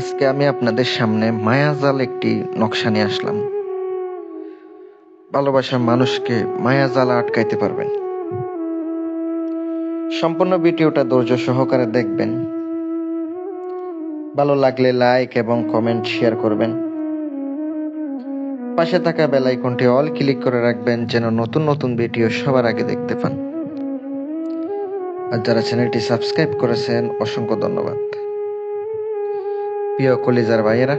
আজকে আমি আপনাদের সামনে মায়াজাল একটি নকশা নিয়ে আসলাম। ভালোবাসার মানুষকে মায়াজালে আটকাইতে পারবেন। সম্পূর্ণ ভিডিওটা ধৈর্য সহকারে দেখবেন। ভালো লাগলে লাইক এবং কমেন্ট শেয়ার করবেন। পাশে থাকা বেল আইকনটি অল ক্লিক করে রাখবেন যেন নতুন নতুন ভিডিও সবার আগে দেখতে পান। আর যারা চ্যানেলটি সাবস্ক্রাইব করেছেন অসংখ্য ধন্যবাদ। প্রিয় কলিজার ভাইয়েরা,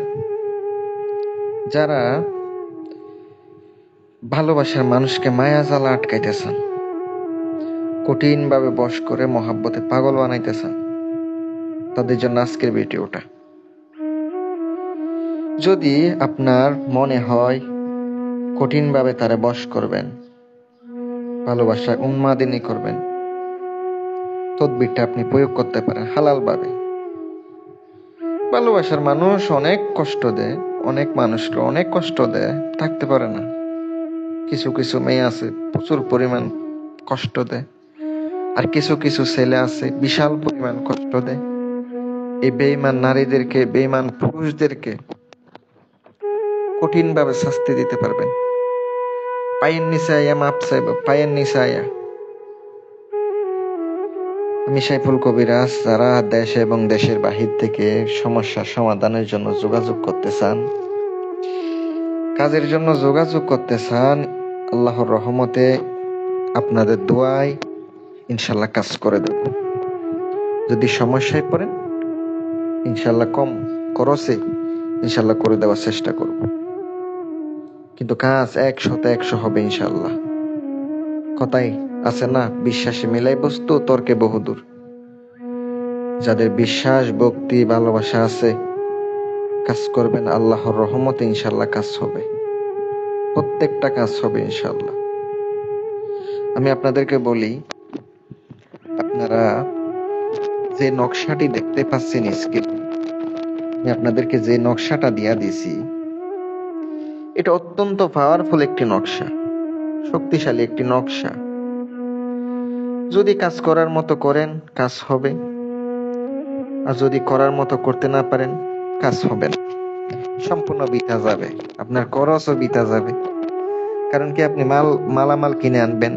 যারা ভালোবাসার মানুষকে মায়াজালে আটকাইতেছেন, কঠিনভাবে বশ করে মহাব্বতে পাগল বানাইতেছেন, তাদের জন্য আজকের ভিডিওটা। যদি আপনার মনে হয় কঠিনভাবে তারে বশ করবেন, ভালোবাসা উন্মাদিনী করবেন, তদবিরটা আপনি প্রয়োগ করতে পারেন হালালভাবে। ভালোবাসার মানুষ অনেক কষ্ট দেয়, অনেক মানুষকে অনেক কষ্ট দেয়, থাকতে পারে না। কিছু কিছু মেয়ে আছে প্রচুর পরিমাণ কষ্ট দেয়, আর কিছু কিছু ছেলে আছে বিশাল পরিমাণ কষ্ট দেয়। এই বেঈমান নারীদেরকে, বেঈমান পুরুষদেরকে কঠিনভাবে শাস্তি দিতে পারবেন। পায়ের নিচে আয়া মাপ চাইব, পায়ের নিচে আয়া। আমি সাইফুল কবিরাজ। যারা দেশ এবং দেশের বাহির থেকে সমস্যার সমাধানের জন্য যোগাযোগ করতে চান, কাজের জন্য যোগাযোগ করতে চান, আল্লাহর রহমতে আপনাদের দোয়ায় ইনশাল্লাহ কাজ করে দেব। যদি সমস্যায় পড়েন, ইনশাল্লাহ কম খরচে ইনশাল্লাহ করে দেওয়ার চেষ্টা করব। কিন্তু কাজ 100 হবে ইনশাল্লাহ। কথাই আছে না, বিশ্বাসে মিলাই বস্তু, তর্কে বহুদূর। যাদের বিশ্বাস, ভক্তি, ভালোবাসা আছে, কাজ করবেন, আল্লাহর রহমতে ইনশাল্লাহ কাজ হবে। প্রত্যেকটা কাজ হবে ইনশাল্লাহ। আমি আপনাদেরকে বলি, আপনারা যে নকশাটি দেখতে পাচ্ছেন স্ক্রিনে, আমি আপনাদেরকে যে নকশাটা দিয়া দিছি, এটা অত্যন্ত পাওয়ারফুল একটি নকশা, শক্তিশালী একটি নকশা। যদি কাজ করার মতো করেন, কাজ হবে। আর যদি করার মতো করতে না পারেন, কাজ হবে না, সম্পূর্ণ বৃথা যাবে, আপনার খরচও বৃথা যাবে। কারণ কি, আপনি মালামাল কিনে আনবেন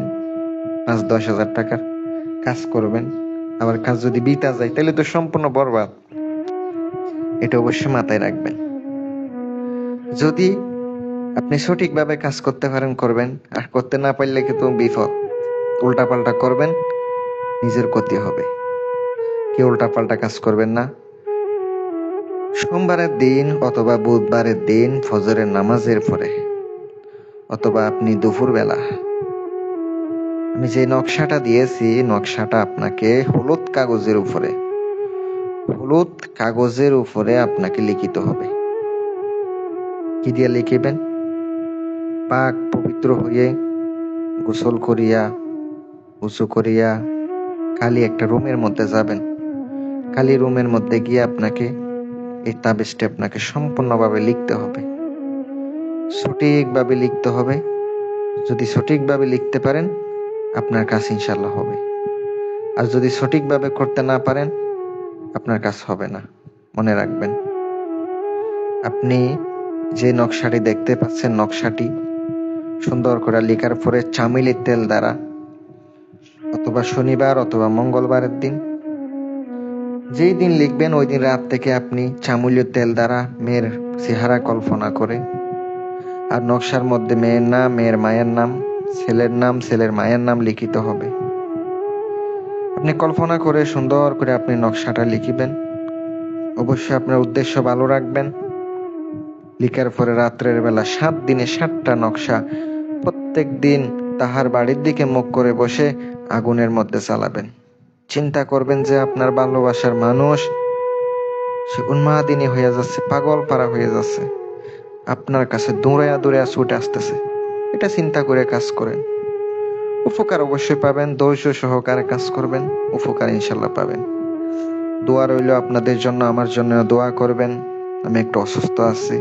5-10 হাজার টাকার, কাজ করবেন, আবার কাজ যদি বৃথা যায় তাহলে তো সম্পূর্ণ বরবাদ। এটা অবশ্যই মাথায় রাখবেন। যদি আপনি সঠিকভাবে কাজ করতে পারেন, করবেন, আর করতে না পারলে কিন্তু বিপদ। উল্টাপাল্টা করবেন, নিজের ক্ষতি হবে। কি উল্টাপাল্টা কাজ করবেন না। সোমবারের দিন অথবা বুধবারের দিন ফজরের নামাজের পরে, অথবা আপনি দুপুরবেলা, আমি যে নকশাটা দিয়েছি, নকশাটা আপনাকে হলুদ কাগজের উপরে আপনাকে লিখিত হবে। কি দিয়ে লিখিবেন? পাক পবিত্র হয়ে গোসল করিয়া, উঁচু করিয়া, খালি একটা রুমের মধ্যে যাবেন। খালি রুমের মধ্যে গিয়ে আপনাকে এই তাবিজটা আপনাকে সম্পূর্ণভাবে লিখতে হবে, সঠিকভাবে লিখতে হবে। যদি সঠিকভাবে লিখতে পারেন, আপনার কাজ ইনশাল্লাহ হবে। আর যদি সঠিকভাবে করতে না পারেন, আপনার কাজ হবে না। মনে রাখবেন, আপনি যে নকশাটি দেখতে পাচ্ছেন, নকশাটি সুন্দর করে লেখার পরে চামেলির তেল দ্বারা, অথবা শনিবার অথবা মঙ্গলবারের দিন, যেই দিন লিখবেন ওই দিন রাত থেকে আপনি চামেলির তেল দ্বারা মেয়ের চেহারা কল্পনা করে, আর নকশার মধ্যে মেয়ের নাম, মেয়ের মায়ের নাম, ছেলের নাম, ছেলের মায়ের নাম লিখিত হবে। আপনি কল্পনা করে সুন্দর করে আপনি নকশাটা লিখিবেন। অবশ্যই আপনার উদ্দেশ্য ভালো রাখবেন। লিখার পরে রাত্রের বেলা 7 দিনে 7টা নকশা প্রত্যেক দিন তাহার বাড়ির দিকে মুখ করে বসে আগুনের মধ্যে চালাবেন। চিন্তা করবেন যে আপনার ভালোবাসার মানুষ সে উন্মাদিনী হয়ে যাচ্ছে, পাগল পারা হয়ে যাচ্ছে, আপনার কাছে দৌড়াইয়া দৌড়াইয়া ছুটে আসতেছে। এটা চিন্তা করে কাজ করেন, উপকার অবশ্যই পাবেন। ধৈর্য সহকারে কাজ করবেন, উপকার ইনশাল্লাহ পাবেন। দোয়া রইল আপনাদের জন্য, আমার জন্য দোয়া করবেন। আমি একটু অসুস্থ আছি,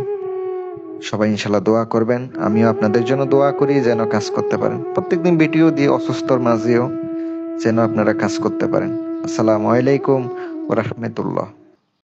সবাই ইনশাল্লাহ দোয়া করবেন। আমিও আপনাদের জন্য দোয়া করি যেন কাজ করতে পারেন। প্রত্যেকদিন ভিডিও দিয়ে অসুস্থর মাঝেও যেন আপনারা কাজ করতে পারেন। আসসালামু আলাইকুম ওয়া রাহমাতুল্লাহ।